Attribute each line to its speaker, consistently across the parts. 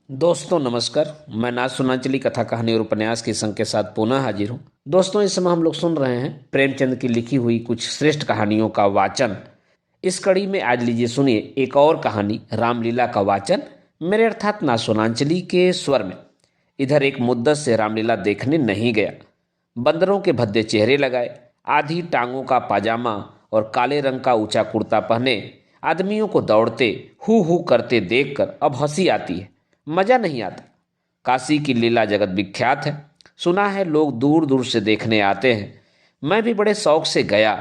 Speaker 1: दोस्तों नमस्कार। मैं नाथ सुनांचली कथा कहानी और उपन्यास के संग के साथ पुनः हाजिर हूँ। दोस्तों इस समय हम लोग सुन रहे हैं प्रेमचंद की लिखी हुई कुछ श्रेष्ठ कहानियों का वाचन। इस कड़ी में आज लीजिए सुनिए एक और कहानी रामलीला का वाचन मेरे अर्थात नाथ सुनांचली के स्वर में। इधर एक मुद्दत से रामलीला देखने नहीं गया। बंदरों के भद्दे चेहरे लगाए, आधी टांगों का पाजामा और काले रंग का ऊंचा कुर्ता पहने आदमियों को दौड़ते हु करते देखकर अब हंसी आती है, मजा नहीं आता। काशी की लीला जगत विख्यात है, सुना है लोग दूर दूर से देखने आते हैं। मैं भी बड़े शौक से गया,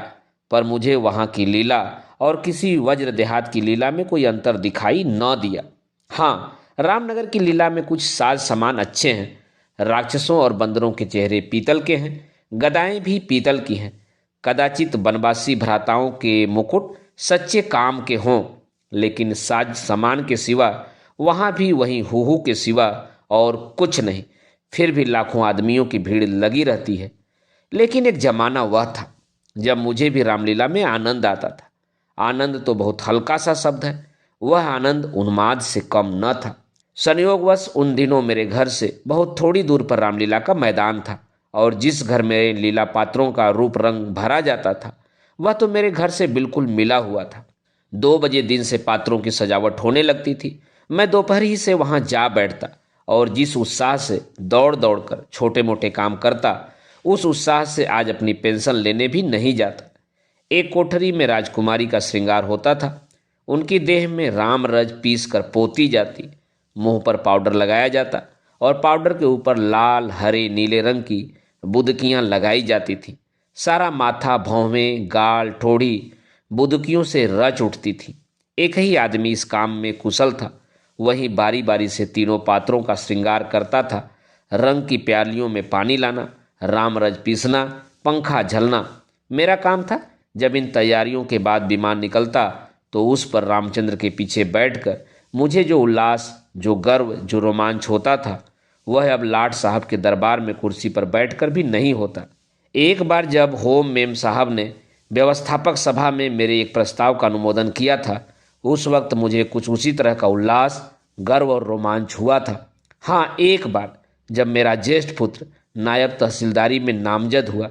Speaker 1: पर मुझे वहाँ की लीला और किसी वज्र देहात की लीला में कोई अंतर दिखाई न दिया। हाँ, रामनगर की लीला में कुछ साज सामान अच्छे हैं। राक्षसों और बंदरों के चेहरे पीतल के हैं, गदाएं भी पीतल की हैं। कदाचित बनवासी भ्राताओं के मुकुट सच्चे काम के हों, लेकिन साज सामान के सिवा वहां भी वही हु के सिवा और कुछ नहीं। फिर भी लाखों आदमियों की भीड़ लगी रहती है। लेकिन एक जमाना वह था जब मुझे भी रामलीला में आनंद आता था। आनंद तो बहुत हल्का सा शब्द है, वह आनंद उन्माद से कम न था। संयोगवश उन दिनों मेरे घर से बहुत थोड़ी दूर पर रामलीला का मैदान था, और जिस घर में लीला पात्रों का रूप रंग भरा जाता था वह तो मेरे घर से बिल्कुल मिला हुआ था। 2 बजे दिन से पात्रों की सजावट होने लगती थी। मैं दोपहर ही से वहां जा बैठता और जिस उत्साह से दौड़ दौड़ कर छोटे मोटे काम करता, उस उत्साह से आज अपनी पेंशन लेने भी नहीं जाता। एक कोठरी में राजकुमारी का श्रृंगार होता था। उनकी देह में राम रज पीस कर पोती जाती, मुंह पर पाउडर लगाया जाता और पाउडर के ऊपर लाल हरे नीले रंग की बुदकियां लगाई जाती थी। सारा माथा, भौहें, गाल, ठोड़ी बुदकियों से रच उठती थी। एक ही आदमी इस काम में कुशल था। वही बारी बारी से तीनों पात्रों का श्रृंगार करता था। रंग की प्यालियों में पानी लाना, रामरज पीसना, पंखा झलना मेरा काम था। जब इन तैयारियों के बाद विमान निकलता तो उस पर रामचंद्र के पीछे बैठकर मुझे जो उल्लास, जो गर्व, जो रोमांच होता था, वह अब लाट साहब के दरबार में कुर्सी पर बैठकर भी नहीं होता। एक बार जब होम मेम साहब ने व्यवस्थापक सभा में मेरे एक प्रस्ताव का अनुमोदन किया था, उस वक्त मुझे कुछ उसी तरह का उल्लास, गर्व और रोमांच हुआ था। हाँ, एक बार जब मेरा ज्येष्ठ पुत्र नायब तहसीलदारी में नामजद हुआ,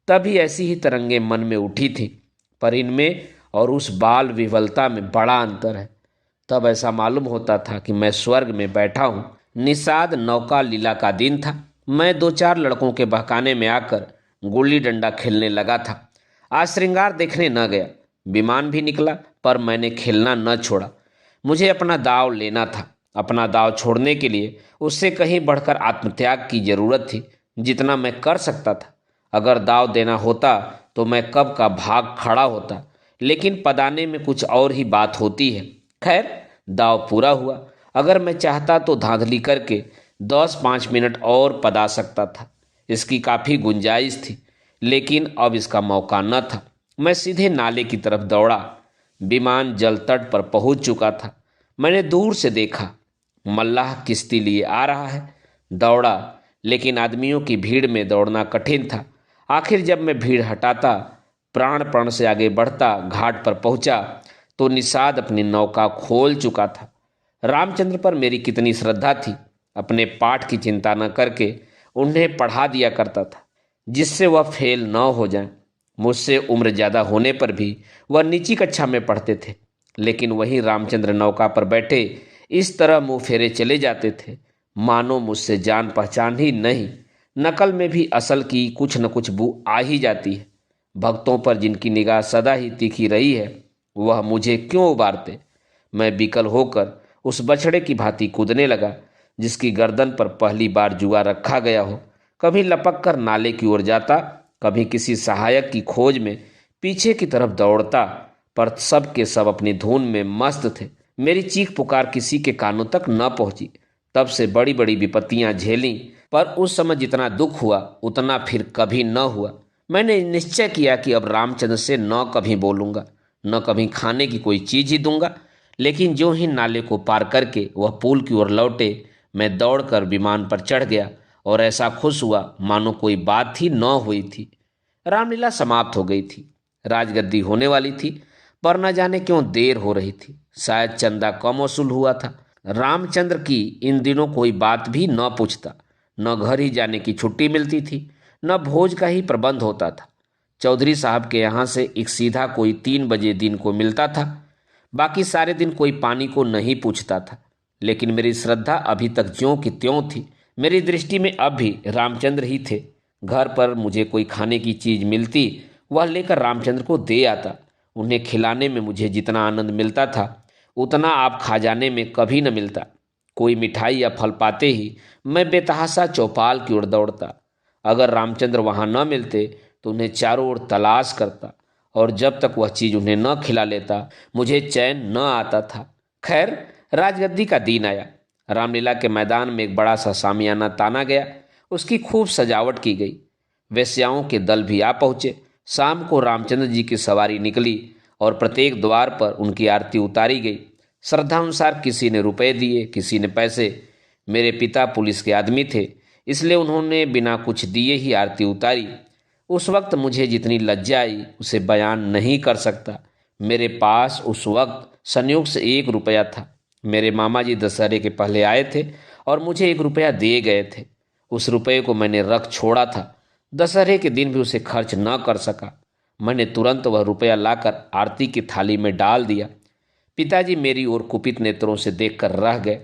Speaker 1: तभी ऐसी ही तरंगें मन में उठी थी। पर इनमें और उस बाल विह्वलता में बड़ा अंतर है। तब ऐसा मालूम होता था कि मैं स्वर्ग में बैठा हूँ। निषाद नौका लीला का दिन था। मैं 2-4 लड़कों के बहकाने में आकर गुल्ली डंडा खेलने लगा था। आज श्रृंगार देखने न गया। विमान भी निकला, पर मैंने खेलना न छोड़ा। मुझे अपना दाव लेना था। अपना दाव छोड़ने के लिए उससे कहीं बढ़कर आत्मत्याग की जरूरत थी, जितना मैं कर सकता था। अगर दाव देना होता तो मैं कब का भाग खड़ा होता, लेकिन पदाने में कुछ और ही बात होती है। खैर, दाव पूरा हुआ। अगर मैं चाहता तो धांधली करके 10-5 मिनट और पदा सकता था। इसकी काफ़ी गुंजाइश थी, लेकिन अब इसका मौका न था। मैं सीधे नाले की तरफ दौड़ा। विमान जल तट पर पहुंच चुका था। मैंने दूर से देखा, मल्लाह किश्ती लिए आ रहा है। दौड़ा, लेकिन आदमियों की भीड़ में दौड़ना कठिन था। आखिर जब मैं भीड़ हटाता, प्राण प्राण से आगे बढ़ता, घाट पर पहुंचा तो निषाद अपनी नौका खोल चुका था। रामचंद्र पर मेरी कितनी श्रद्धा थी। अपने पाठ की चिंता न करके उन्हें पढ़ा दिया करता था, जिससे वह फेल न हो जाए। मुझसे उम्र ज़्यादा होने पर भी वह नीची कक्षा में पढ़ते थे, लेकिन वहीं रामचंद्र नौका पर बैठे इस तरह मुंह फेरे चले जाते थे, मानो मुझसे जान पहचान ही नहीं। नकल में भी असल की कुछ न कुछ बू आ ही जाती है। भक्तों पर जिनकी निगाह सदा ही तीखी रही है, वह मुझे क्यों उबारते। मैं विकल होकर उस बछड़े की भांति कूदने लगा, जिसकी गर्दन पर पहली बार जुआ रखा गया हो। कभी लपक कर नाले की ओर जाता, कभी किसी सहायक की खोज में पीछे की तरफ दौड़ता, पर सब के सब अपनी धुन में मस्त थे। मेरी चीख पुकार किसी के कानों तक न पहुंची। तब से बड़ी बड़ी विपत्तियां झेली, पर उस समय जितना दुख हुआ उतना फिर कभी न हुआ। मैंने निश्चय किया कि अब रामचंद्र से न कभी बोलूंगा, न कभी खाने की कोई चीज ही दूंगा। लेकिन जो ही नाले को पार करके वह पुल की ओर लौटे, मैं दौड़कर विमान पर चढ़ गया और ऐसा खुश हुआ मानो कोई बात ही न हुई थी। रामलीला समाप्त हो गई थी। राजगद्दी होने वाली थी, पर न जाने क्यों देर हो रही थी। शायद चंदा कम वसूल हुआ था। रामचंद्र की इन दिनों कोई बात भी न पूछता। न घर ही जाने की छुट्टी मिलती थी, न भोज का ही प्रबंध होता था। चौधरी साहब के यहाँ से एक सीधा कोई 3 बजे दिन को मिलता था। बाकी सारे दिन कोई पानी को नहीं पूछता था। लेकिन मेरी श्रद्धा अभी तक ज्यों की त्यों थी। मेरी दृष्टि में अब भी रामचंद्र ही थे। घर पर मुझे कोई खाने की चीज मिलती, वह लेकर रामचंद्र को दे आता। उन्हें खिलाने में मुझे जितना आनंद मिलता था, उतना आप खा जाने में कभी न मिलता। कोई मिठाई या फल पाते ही मैं बेतहाशा चौपाल की ओर दौड़ता। अगर रामचंद्र वहां न मिलते तो उन्हें चारों ओर तलाश करता, और जब तक वह चीज उन्हें न खिला लेता मुझे चैन न आता था। खैर, राजगद्दी का दिन आया। रामलीला के मैदान में एक बड़ा सा सामियाना ताना गया। उसकी खूब सजावट की गई। वेश्याओं के दल भी आ पहुंचे। शाम को रामचंद्र जी की सवारी निकली और प्रत्येक द्वार पर उनकी आरती उतारी गई। श्रद्धानुसार किसी ने रुपए दिए, किसी ने पैसे। मेरे पिता पुलिस के आदमी थे, इसलिए उन्होंने बिना कुछ दिए ही आरती उतारी। उस वक्त मुझे जितनी लज्जा आई उसे बयान नहीं कर सकता। मेरे पास उस वक्त संयोग से 1 रुपया था। मेरे मामा जी दशहरे के पहले आए थे और मुझे 1 रुपया दे गए थे। उस रुपये को मैंने रख छोड़ा था। दशहरे के दिन भी उसे खर्च न कर सका। मैंने तुरंत वह रुपया लाकर आरती की थाली में डाल दिया। पिताजी मेरी ओर कुपित नेत्रों से देखकर रह गए।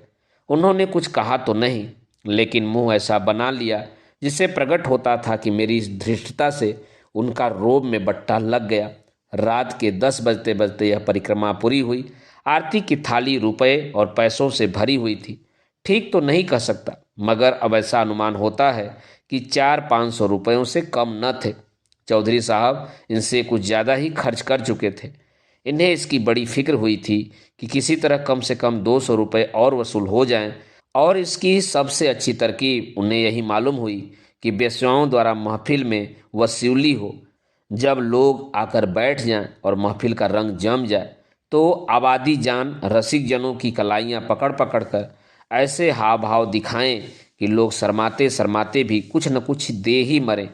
Speaker 1: उन्होंने कुछ कहा तो नहीं, लेकिन मुंह ऐसा बना लिया जिससे प्रकट होता था कि मेरी इस धृष्टता से उनका रोब में बट्टा लग गया। रात के 10 बजते बजते यह परिक्रमा पूरी हुई। आरती की थाली रुपए और पैसों से भरी हुई थी। ठीक तो नहीं कह सकता, मगर अब ऐसा अनुमान होता है कि 400-500 रुपयों से कम न थे। चौधरी साहब इनसे कुछ ज़्यादा ही खर्च कर चुके थे। इन्हें इसकी बड़ी फिक्र हुई थी कि किसी तरह कम से कम 200 रुपये और वसूल हो जाएं, और इसकी सबसे अच्छी तरकीब उन्हें यही मालूम हुई कि वेश्याओं द्वारा महफिल में वसूली हो। जब लोग आकर बैठ जाएं और महफिल का रंग जम जाए तो आबादी जान रसिक जनों की कलाइयाँ पकड़ पकड़ कर ऐसे हाव भाव दिखाएं कि लोग शर्माते शर्माते भी कुछ न कुछ दे ही मरे।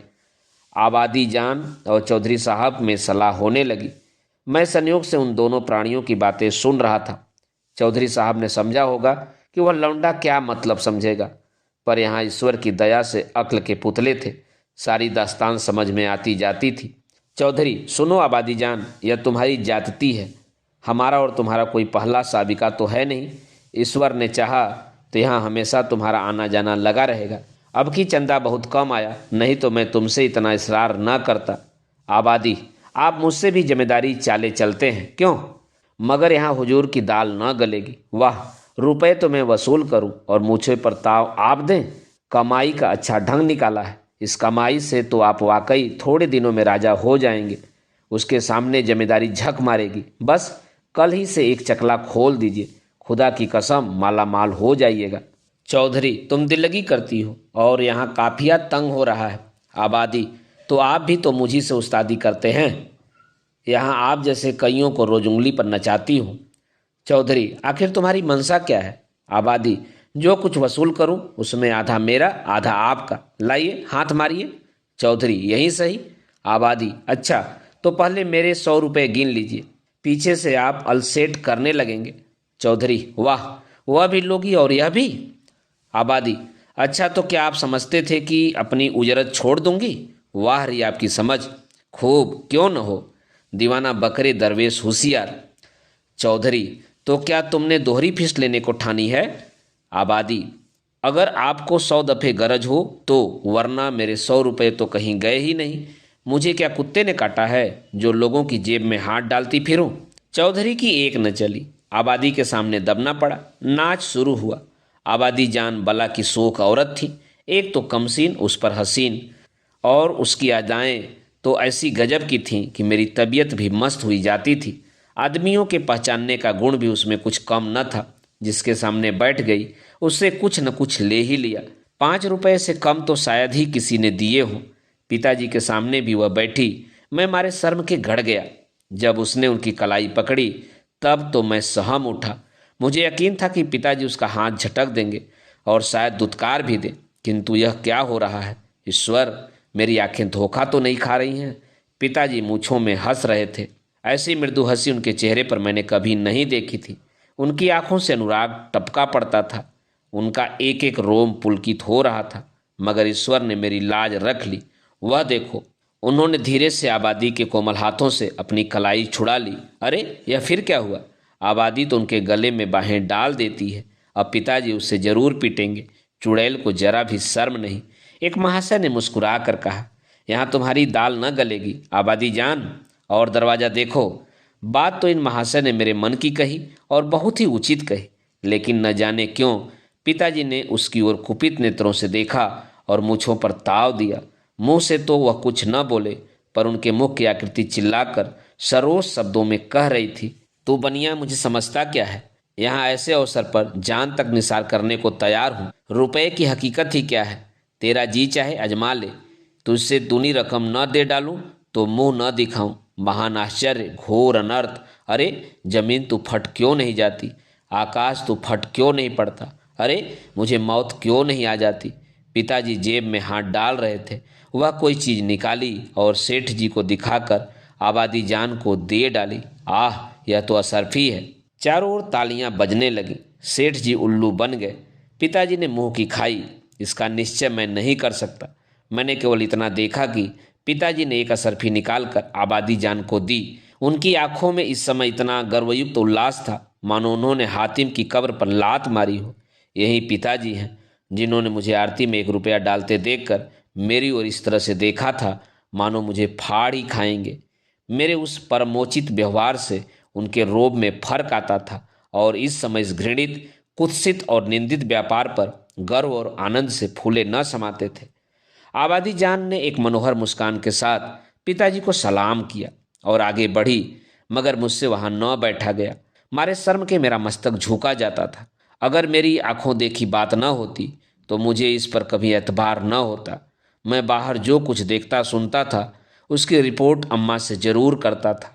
Speaker 1: आबादी जान और चौधरी साहब में सलाह होने लगी। मैं संयोग से उन दोनों प्राणियों की बातें सुन रहा था। चौधरी साहब ने समझा होगा कि वह लौंडा क्या मतलब समझेगा, पर यहाँ ईश्वर की दया से अक्ल के पुतले थे। सारी दास्तान समझ में आती जाती थी। चौधरी सुनो आबादी जान, यह तुम्हारी जाति है। हमारा और तुम्हारा कोई पहला साबिका तो है नहीं। ईश्वर ने चाहा तो यहाँ हमेशा तुम्हारा आना जाना लगा रहेगा। अब की चंदा बहुत कम आया, नहीं तो मैं तुमसे इतना इसरार न करता। आबादी, आप मुझसे भी जिम्मेदारी चाले चलते हैं क्यों? मगर यहाँ हुजूर की दाल न गलेगी। वाह, रुपए तो मैं वसूल करूं और मुझे पर ताव आप दें। कमाई का अच्छा ढंग निकाला है। इस कमाई से तो आप वाकई थोड़े दिनों में राजा हो जाएंगे। उसके सामने जिम्मेदारी झक मारेगी। बस कल ही से एक चकला खोल दीजिए, खुदा की कसम माला माल हो जाइएगा। चौधरी, तुम दिल्लगी करती हो और यहाँ काफिया तंग हो रहा है। आबादी, तो आप भी तो मुझी से उस्तादी करते हैं। यहाँ आप जैसे कईयों को रोज उंगली पर नचाती हूँ। चौधरी, आखिर तुम्हारी मनसा क्या है? आबादी, जो कुछ वसूल करूं उसमें आधा मेरा आधा आपका। लाइए हाथ मारिए। चौधरी, यही सही। आबादी, अच्छा तो पहले मेरे 100 रुपये गिन लीजिए, पीछे से आप अलसेट करने लगेंगे। चौधरी, वाह, वह भी लोगी और यह भी? आबादी, अच्छा तो क्या आप समझते थे कि अपनी उजरत छोड़ दूंगी? वाह रही आपकी समझ। खूब, क्यों न हो। दीवाना बकरे दरवेश होशियार। चौधरी, तो क्या तुमने दोहरी फीस लेने को ठानी है? आबादी, अगर आपको 100 दफे गरज हो तो, वरना मेरे 100 रुपये तो कहीं गए ही नहीं। मुझे क्या कुत्ते ने काटा है जो लोगों की जेब में हाथ डालती फिरूं? चौधरी की एक न चली। आबादी के सामने दबना पड़ा। नाच शुरू हुआ। आबादी जान बला की शोक औरत थी। एक तो कमसीन, उस पर हसीन, और उसकी अदाएं तो ऐसी गजब की थीं कि मेरी तबीयत भी मस्त हुई जाती थी। आदमियों के पहचानने का गुण भी उसमें कुछ कम न था। जिसके सामने बैठ गई उससे कुछ न कुछ ले ही लिया। 5 रुपए से कम तो शायद ही किसी ने दिए हों। पिताजी के सामने भी वह बैठी। मैं मारे शर्म के गड़ गया। जब उसने उनकी कलाई पकड़ी तब तो मैं सहम उठा। मुझे यकीन था कि पिताजी उसका हाथ झटक देंगे और शायद दुत्कार भी दें, किंतु यह क्या हो रहा है? ईश्वर, मेरी आंखें धोखा तो नहीं खा रही हैं? पिताजी मूँछों में हंस रहे थे। ऐसी मृदु हंसी उनके चेहरे पर मैंने कभी नहीं देखी थी। उनकी आंखों से अनुराग टपका पड़ता था। उनका एक एक रोम पुलकित हो रहा था। मगर ईश्वर ने मेरी लाज रख ली। वह देखो, उन्होंने धीरे से आबादी के कोमल हाथों से अपनी कलाई छुड़ा ली। अरे, यह फिर क्या हुआ? आबादी तो उनके गले में बाहें डाल देती है। अब पिताजी उससे जरूर पीटेंगे। चुड़ैल को जरा भी शर्म नहीं। एक महाशय ने मुस्कुरा कर कहा, यहाँ तुम्हारी दाल न गलेगी आबादी जान। और दरवाजा देखो। बात तो इन महाशय ने मेरे मन की कही और बहुत ही उचित कही, लेकिन न जाने क्यों पिताजी ने उसकी ओर कुपित नेत्रों से देखा और मूछों पर ताव दिया। मुंह से तो वह कुछ न बोले, पर उनके मुख की आकृति चिल्लाकर सरोस शब्दों में कह रही थी, तू बनिया मुझे समझता क्या है? यहाँ ऐसे अवसर पर जान तक निसार करने को तैयार हूँ। रुपए की हकीकत ही क्या है? तेरा जी चाहे अजमा ले। तुझसे दूनी रकम न दे डालूं तो मुंह न दिखाऊं। महान आश्चर्य, घोर अनर्थ। अरे, जमीन तू फट क्यों नहीं जाती? आकाश तू फट क्यों नहीं पड़ता? अरे, मुझे मौत क्यों नहीं आ जाती? पिताजी जेब में हाथ डाल रहे थे। वह कोई चीज निकाली और सेठ जी को दिखाकर आबादी जान को दे डाली। आह, यह तो असरफी है। चारों ओर तालियां बजने लगी। सेठ जी उल्लू बन गए। पिताजी ने मुंह की खाई। इसका निश्चय मैं नहीं कर सकता। मैंने केवल इतना देखा कि पिताजी ने एक असरफी निकालकर आबादी जान को दी। उनकी आंखों में इस समय इतना गर्वयुक्त उल्लास था मानो उन्होंने हातिम की कब्र पर लात मारी हो। यही पिताजी हैं जिन्होंने मुझे आरती में 1 रुपया डालते देखकर मेरी ओर इस तरह से देखा था मानो मुझे फाड़ ही खाएंगे। मेरे उस परमोचित व्यवहार से उनके रोब में फर्क आता था और इस समय इस घृणित, कुत्सित और निंदित व्यापार पर गर्व और आनंद से फूले न समाते थे। आबादी जान ने एक मनोहर मुस्कान के साथ पिताजी को सलाम किया और आगे बढ़ी, मगर मुझसे वहां न बैठा गया। मारे शर्म के मेरा मस्तक झुका जाता था। अगर मेरी आंखों देखी बात न होती तो मुझे इस पर कभी एतबार न होता। मैं बाहर जो कुछ देखता सुनता था उसकी रिपोर्ट अम्मा से जरूर करता था,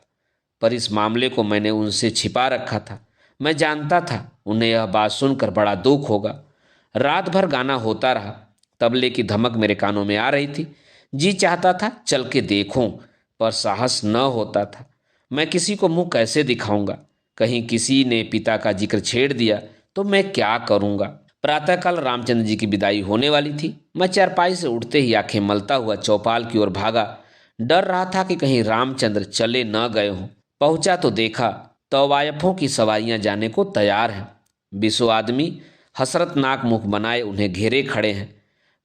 Speaker 1: पर इस मामले को मैंने उनसे छिपा रखा था। मैं जानता था उन्हें यह बात सुनकर बड़ा दुख होगा। रात भर गाना होता रहा। तबले की धमक मेरे कानों में आ रही थी। जी चाहता था चल के देखूं, पर साहस न होता था। मैं किसी को मुंह कैसे दिखाऊंगा? कहीं किसी ने पिता का जिक्र छेड़ दिया तो मैं क्या करूंगा? प्रातःकाल रामचंद्र जी की विदाई होने वाली थी। मैं चारपाई से उठते ही आंखें मलता हुआ चौपाल की ओर भागा। डर रहा था कि कहीं रामचंद्र चले न गए हों। पहुंचा तो देखा तवायफों की सवारियां जाने को तैयार हैं। 20 आदमी हसरतनाक मुख बनाए उन्हें घेरे खड़े हैं।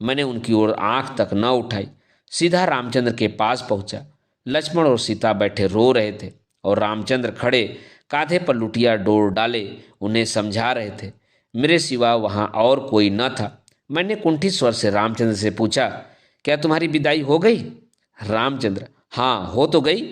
Speaker 1: मैंने उनकी ओर आंख तक न उठाई, सीधा रामचंद्र के पास पहुंचा। लक्ष्मण और सीता बैठे रो रहे थे और रामचंद्र खड़े कांधे पर लुटिया डोर डाले उन्हें समझा रहे थे। मेरे सिवा वहां और कोई न था। मैंने कुंठी स्वर से रामचंद्र से पूछा, क्या तुम्हारी विदाई हो गई? रामचंद्र, हाँ हो तो गई।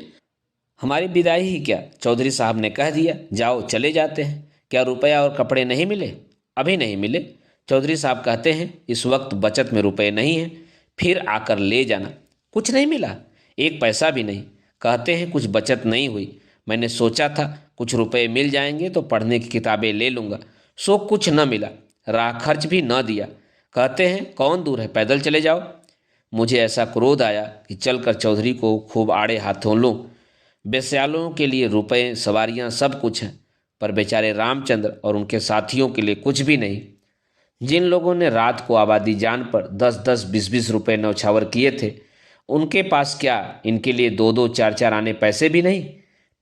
Speaker 1: हमारी विदाई ही क्या, चौधरी साहब ने कह दिया जाओ चले जाते हैं। क्या रुपया और कपड़े नहीं मिले? अभी नहीं मिले। चौधरी साहब कहते हैं इस वक्त बचत में रुपए नहीं हैं, फिर आकर ले जाना। कुछ नहीं मिला? 1 पैसा भी नहीं। कहते हैं कुछ बचत नहीं हुई। मैंने सोचा था कुछ रुपए मिल जाएंगे तो पढ़ने की किताबें ले लूँगा, सो कुछ न मिला। राह खर्च भी न दिया। कहते हैं कौन दूर है, पैदल चले जाओ। मुझे ऐसा क्रोध आया कि चलकर चौधरी को खूब आड़े हाथों लूँ। बेस्यालों के लिए रुपए, सवारियाँ सब कुछ हैं, पर बेचारे रामचंद्र और उनके साथियों के लिए कुछ भी नहीं। जिन लोगों ने रात को आबादी जान पर 10-10, 20-20 रुपए न्यौछावर किए थे, उनके पास क्या इनके लिए 2-2, 4-4 आने पैसे भी नहीं?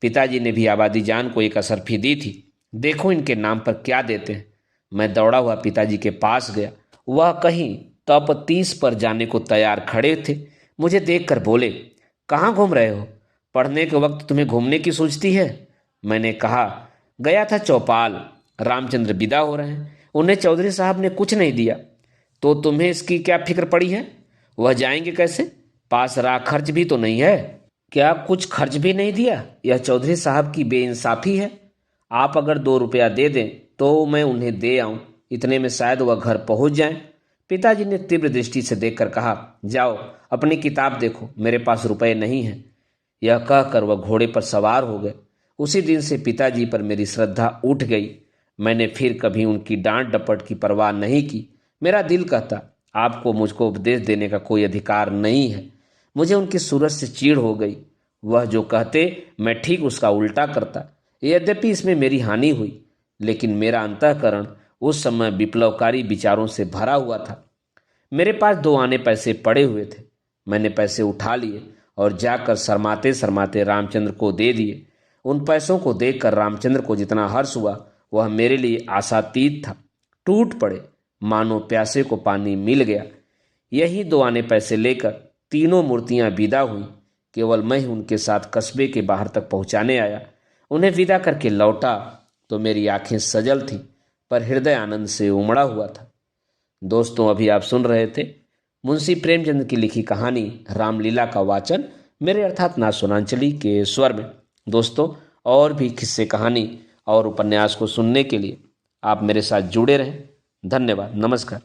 Speaker 1: पिताजी ने भी आबादी जान को एक असरफी दी थी। देखो इनके नाम पर क्या देते हैं। मैं दौड़ा हुआ पिताजी के पास गया। वह कहीं तप 30 पर जाने को तैयार खड़े थे। मुझे देखकर बोले, कहाँ घूम रहे हो? पढ़ने के वक्त तुम्हें घूमने की सूझती है? मैंने कहा, गया था चौपाल। रामचंद्र विदा हो रहे हैं, उन्हें चौधरी साहब ने कुछ नहीं दिया, तो तुम्हें इसकी क्या फिक्र पड़ी है? वह जाएंगे कैसे? पास राह खर्च भी तो नहीं है। क्या कुछ खर्च भी नहीं दिया? यह चौधरी साहब की बेइंसाफी है। आप अगर 2 रुपया दे दें तो मैं उन्हें दे आऊं, इतने में शायद वह घर पहुंच जाएं। पिताजी ने तीव्र दृष्टि से देखकर कहा, जाओ अपनी किताब देखो, मेरे पास रुपए नहीं हैं। यह कहकर वह घोड़े पर सवार हो गए। उसी दिन से पिताजी पर मेरी श्रद्धा उठ गई। मैंने फिर कभी उनकी डांट डपट की परवाह नहीं की। मेरा दिल कहता, आपको मुझको उपदेश देने का कोई अधिकार नहीं है। मुझे उनकी सूरत से चीड़ हो गई। वह जो कहते मैं ठीक उसका उल्टा करता। यद्यपि इसमें मेरी हानि हुई, लेकिन मेरा अंतःकरण उस समय विप्लवकारी विचारों से भरा हुआ था। मेरे पास 2 आने पैसे पड़े हुए थे। मैंने पैसे उठा लिए और जाकर शर्माते शर्माते रामचंद्र को दे दिए। उन पैसों को देखकर रामचंद्र को जितना हर्ष हुआ वह मेरे लिए आशातीत था। टूट पड़े, मानो प्यासे को पानी मिल गया। यही 2 आने पैसे लेकर तीनों मूर्तियां विदा हुई। केवल मैं ही उनके साथ कस्बे के बाहर तक पहुंचाने आया। उन्हें विदा करके लौटा तो मेरी आंखें सजल थीं, पर हृदय आनंद से उमड़ा हुआ था। दोस्तों, अभी आप सुन रहे थे मुंशी प्रेमचंद की लिखी कहानी रामलीला का वाचन मेरे अर्थात ना सुनांचली के स्वर में। दोस्तों, और भी किस्से कहानी और उपन्यास को सुनने के लिए आप मेरे साथ जुड़े रहें। धन्यवाद। नमस्कार।